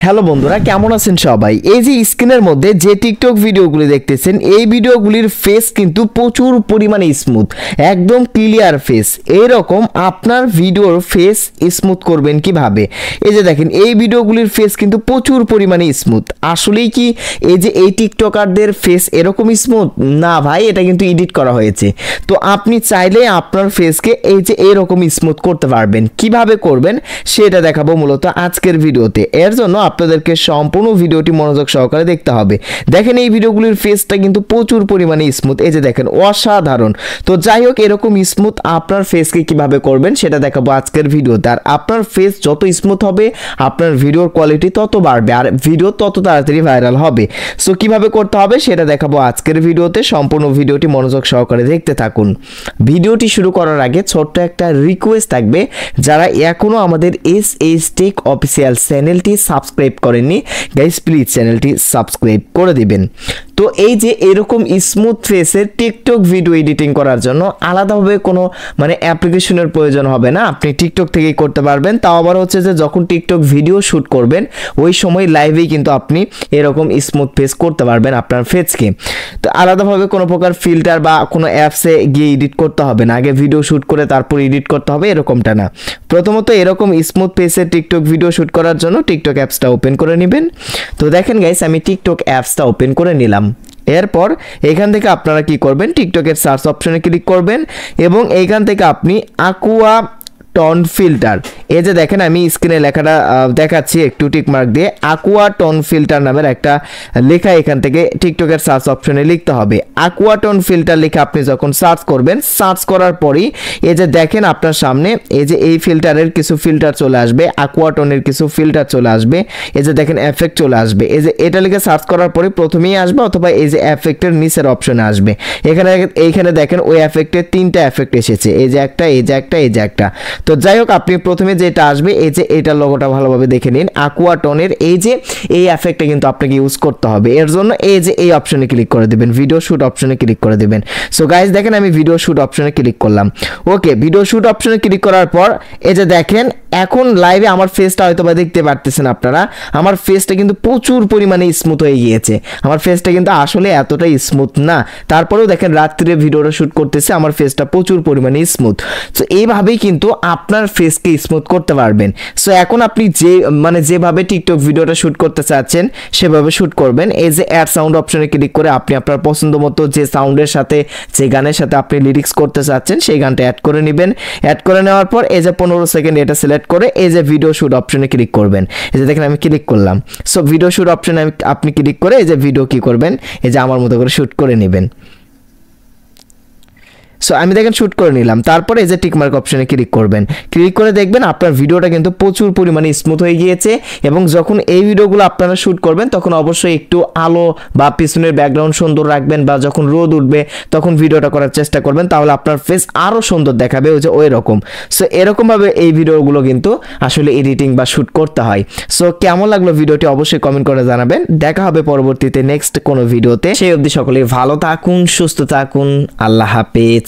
Hello বন্ধুরা, কেমন আছেন সবাই? এই যে স্ক্রিনের মধ্যে যে টিকটক ভিডিওগুলি দেখতেছেন, এই ভিডিওগুলির ফেস কিন্তু প্রচুর পরিমাণে স্মুথ, একদম ক্লিয়ার ফেস। এইরকম আপনার ভিডিওর ফেস স্মুথ করবেন কিভাবে? এই যে দেখেন, এই ভিডিওগুলির ফেস কিন্তু প্রচুর পরিমাণে স্মুথ। আসলেই কি এই যে এই টিকটকারদের ফেস এরকম স্মুথ? না ভাই, এটা কিন্তু এডিট করা হয়েছে। তো আপনি চাইলে আপনার ফেসকে এই যে এরকম স্মুথ করতে পারবেন। কিভাবে করবেন সেটা দেখাবো মূলত আজকের ভিডিওতে। এর জন্য আপনাদেরকে সম্পূর্ণ ভিডিওটি মনোযোগ সহকারে দেখতে হবে। দেখেন, এই ভিডিওগুলির ফেসটা কিন্তু প্রচুর পরিমাণে স্মুথ। এই যে দেখেন, অসাধারণ। তো যাই হোক, এরকম স্মুথ আপনার ফেসকে কিভাবে করবেন সেটা দেখাবো আজকের ভিডিওতে। আর আপনার ফেস যত স্মুথ হবে, আপনার ভিডিওর কোয়ালিটি তত বাড়বে আর ভিডিও তত তাড়াতাড়ি ভাইরাল হবে। সো কিভাবে করতে হবে সেটা দেখাবো আজকের ভিডিওতে। সম্পূর্ণ ভিডিওটি মনোযোগ সহকারে দেখতে থাকুন। ভিডিওটি শুরু করার আগে ছোট্ট একটা রিকোয়েস্ট থাকবে, যারা এখনো আমাদের এস টেক অফিসিয়াল চ্যানেলটি সাবস্ক্রাইব করেননি, গাইস প্লিজ চ্যানেলটি সাবস্ক্রাইব করে দিবেন। তো এই যে এরকম স্মুথ ফেসের টিকটক ভিডিও এডিটিং করার জন্য আলাদাভাবে কোনো অ্যাপ্লিকেশনের প্রয়োজন হবে না, আপনি টিকটক থেকেই করতে পারবেন। তাও আবার হচ্ছে যে যখন টিকটক ভিডিও শ্যুট করবেন ওই সময় লাইভেই কিন্তু আপনি এরকম স্মুথ ফেস করতে পারবেন আপনার ফেসকে। তো আলাদাভাবে কোনো প্রকার ফিল্টার বা কোনো অ্যাপসে গিয়ে এডিট করতে হবে না, আগে ভিডিও শ্যুট করে তারপর এডিট করতে হবে এরকমটা না। প্রথমত এরকম স্মুথ ফেসের টিকটক ভিডিও শ্যুট করার জন্য টিকটক অ্যাপসটা ওপেন করে নেবেন। তো দেখেন গাইস, আমি টিকটক অ্যাপসটা ওপেন করে নিলাম। এরপর এখান থেকে আপনারা কি করবেন, টিকটকের সার্চ অপশনে ক্লিক করবেন এবং এইখান থেকে আপনি আকুয়া টোন ফিল্টার, এই যে দেখেন আমি স্ক্রিনে লেখাটা দেখাচ্ছি একটু টিকমার্ক দিয়ে, আকুয়া টোন ফিল্টার নামের একটা লেখা এখান থেকে টিকটকের সার্চ অপশনে লিখতে হবে। আকুয়া টোন ফিল্টার লিখে আপনি যখন সার্চ করবেন, সার্চ করার পরই এই যে দেখেন আপনার সামনে এই যে এই ফিল্টারের কিছু ফিল্টার চলে আসবে, আকুয়া টোনের কিছু ফিল্টার চলে আসবে, এই যে দেখেন এফেক্ট চলে আসবে। এই যে এটা লিখে সার্চ করার পরে প্রথমেই আসবে অথবা এই যে এফেক্টের নিচের অপশনে আসবে। এইখানে দেখেন ওই এফেক্টের 3টা এফেক্ট এসেছে, এই যে একটা, এই যে একটা, এই যে একটা। তো যাই হোক, আপনি প্রথমে যেটা আসবে এই যে এইটার লোগোটা ভালোভাবে দেখে নিন, আকুয়া টোনের এই যে এই এফেক্টটা কিন্তু আপনাকে ইউজ করতে হবে। এর জন্য এই যে এই অপশনে ক্লিক করে দেবেন, ভিডিও শুট অপশনে ক্লিক করে দেবেন। সো গাইস দেখেন, আমি ভিডিও শুট অপশনে ক্লিক করলাম। ওকে, ভিডিও শুট অপশনে ক্লিক করার পর এই যে দেখেন এখন লাইভে আমার ফেসটা হয়তো বা দেখতে পারতেছেন আপনারা, আমার ফেসটা কিন্তু প্রচুর পরিমাণে স্মুথ হয়ে গিয়েছে। আমার ফেসটা কিন্তু আসলে এতটাই স্মুথ না, তারপরেও দেখেন রাত্রে ভিডিওটা শুট করতেছে, আমার ফেসটা প্রচুর পরিমাণে স্মুথ। সো এইভাবেই কিন্তু আপনার ফেসকে স্মুথ করতে পারবেন। সো এখন আপনি যেভাবে টিকটক ভিডিওটা শুট করতে চাচ্ছেন সেভাবে শুট করবেন। এই যে অ্যাড সাউন্ড অপশনে ক্লিক করে আপনি আপনার পছন্দ মতো যে সাউন্ডের সাথে, যে গানের সাথে আপনি লিরিক্স করতে চাচ্ছেন সেই গানটা অ্যাড করে নেবেন। অ্যাড করে নেওয়ার পর এই যে 15 সেকেন্ড এটা সিলেক্ট করে এই যে ভিডিও শুট অপশনে ক্লিক করবেন। এই যে দেখেন আমি ক্লিক করলাম। সো ভিডিও শুট অপশনে আপনি ক্লিক করে এই যে ভিডিও কি করবেন, এই যে আমার মতো করে শুট করে নেবেন। সো আমি দেখেন শুট করে নিলাম। তারপরে এই যে টিকমার্ক অপশনে ক্লিক করবেন। ক্লিক করে দেখবেন আপনার ভিডিওটা কিন্তু প্রচুর পরিমাণে স্মুথ হয়ে গিয়েছে। এবং যখন এই ভিডিওগুলো আপনারা শুট করবেন তখন অবশ্যই একটু আলো বা পিছনের ব্যাকগ্রাউন্ড সুন্দর রাখবেন, বা যখন রোদ উঠবে তখন ভিডিওটা করার চেষ্টা করবেন, তাহলে আপনার ফেস আরও সুন্দর দেখাবে, ওই রকম। সো এরকমভাবে এই ভিডিওগুলো কিন্তু আসলে এডিটিং বা শুট করতে হয়। সো কেমন লাগলো ভিডিওটি অবশ্যই কমেন্ট করে জানাবেন। দেখা হবে পরবর্তীতে নেক্সট কোনো ভিডিওতে। সেই অবধি সকলেই ভালো থাকুন, সুস্থ থাকুন, আল্লাহ হাফেজ।